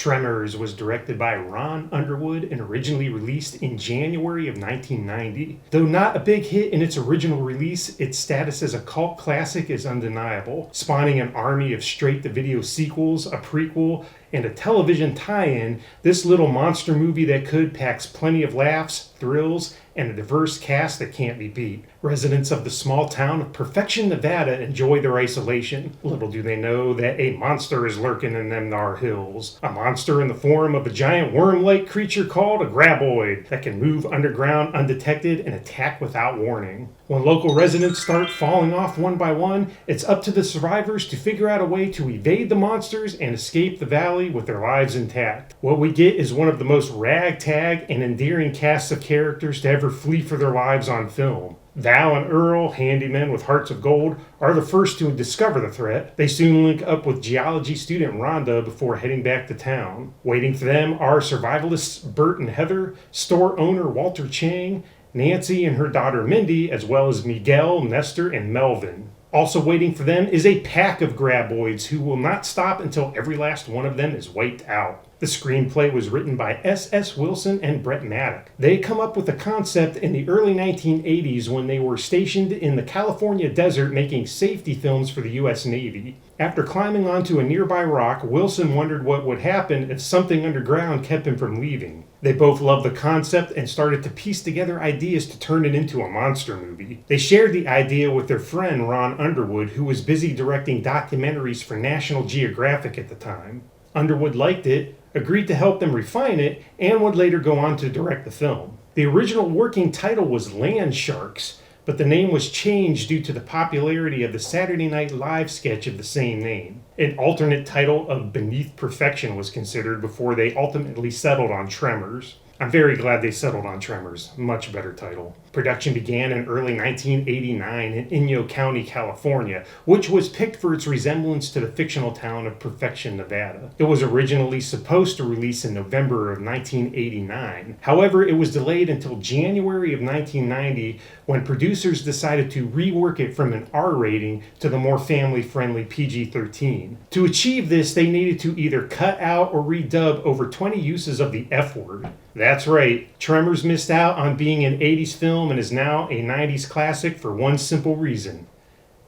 Tremors was directed by Ron Underwood and originally released in January of 1990. Though not a big hit in its original release, its status as a cult classic is undeniable, spawning an army of straight-to-video sequels, a prequel, and a television tie-in. This little monster movie that could packs plenty of laughs, thrills, and a diverse cast that can't be beat. Residents of the small town of Perfection, Nevada enjoy their isolation. Little do they know that a monster is lurking in them thar hills. A monster in the form of a giant worm-like creature called a graboid that can move underground undetected and attack without warning. When local residents start falling off one by one, it's up to the survivors to figure out a way to evade the monsters and escape the valley with their lives intact. What we get is one of the most ragtag and endearing casts of characters to ever flee for their lives on film. Val and Earl, handymen with hearts of gold, are the first to discover the threat. They soon link up with geology student Rhonda before heading back to town. Waiting for them are survivalists Bert and Heather, store owner Walter Chang, Nancy and her daughter Mindy, as well as Miguel, Nestor, and Melvin. Also waiting for them is a pack of graboids who will not stop until every last one of them is wiped out. The screenplay was written by S.S. Wilson and Brett Maddock. They come up with the concept in the early 1980s when they were stationed in the California desert making safety films for the U.S. Navy. After climbing onto a nearby rock, Wilson wondered what would happen if something underground kept him from leaving. They both loved the concept and started to piece together ideas to turn it into a monster movie. They shared the idea with their friend Ron Underwood, who was busy directing documentaries for National Geographic at the time. Underwood liked it, agreed to help them refine it, and would later go on to direct the film. The original working title was Land Sharks, but the name was changed due to the popularity of the Saturday Night Live sketch of the same name. An alternate title of Beneath Perfection was considered before they ultimately settled on Tremors. I'm very glad they settled on Tremors. Much better title. Production began in early 1989 in Inyo County, California, which was picked for its resemblance to the fictional town of Perfection, Nevada. It was originally supposed to release in November of 1989. However, it was delayed until January of 1990 when producers decided to rework it from an R rating to the more family-friendly PG-13. To achieve this, they needed to either cut out or redub over 20 uses of the F word. That's right, Tremors missed out on being an 80s film and is now a 90s classic for one simple reason: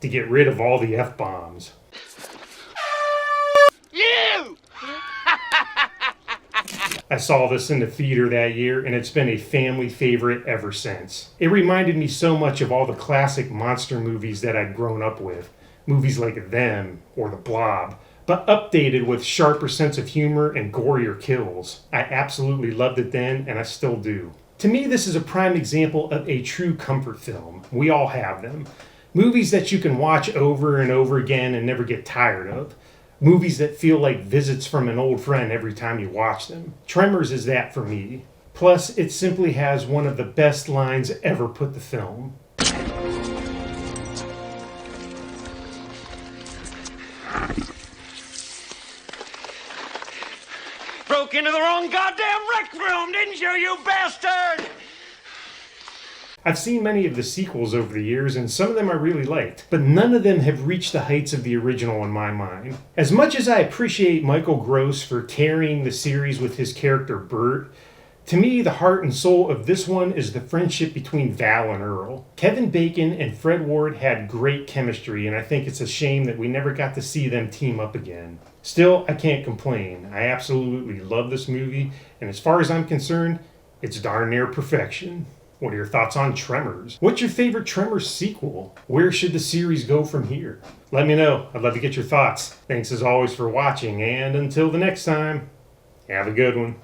to get rid of all the F-bombs. You! I saw this in the theater that year, and it's been a family favorite ever since. It reminded me so much of all the classic monster movies that I'd grown up with. Movies like Them or The Blob, but updated with sharper sense of humor and gorier kills. I absolutely loved it then, and I still do. To me, this is a prime example of a true comfort film. We all have them. Movies that you can watch over and over again and never get tired of. Movies that feel like visits from an old friend every time you watch them. Tremors is that for me. Plus, it simply has one of the best lines ever put to film. Broke into the wrong goddamn rec room, didn't you, you bastard? I've seen many of the sequels over the years, and some of them I really liked, but none of them have reached the heights of the original in my mind. As much as I appreciate Michael Gross for carrying the series with his character Bert, to me, the heart and soul of this one is the friendship between Val and Earl. Kevin Bacon and Fred Ward had great chemistry, and I think it's a shame that we never got to see them team up again. Still, I can't complain. I absolutely love this movie, and as far as I'm concerned, it's darn near perfection. What are your thoughts on Tremors? What's your favorite Tremors sequel? Where should the series go from here? Let me know. I'd love to get your thoughts. Thanks as always for watching, and until the next time, have a good one.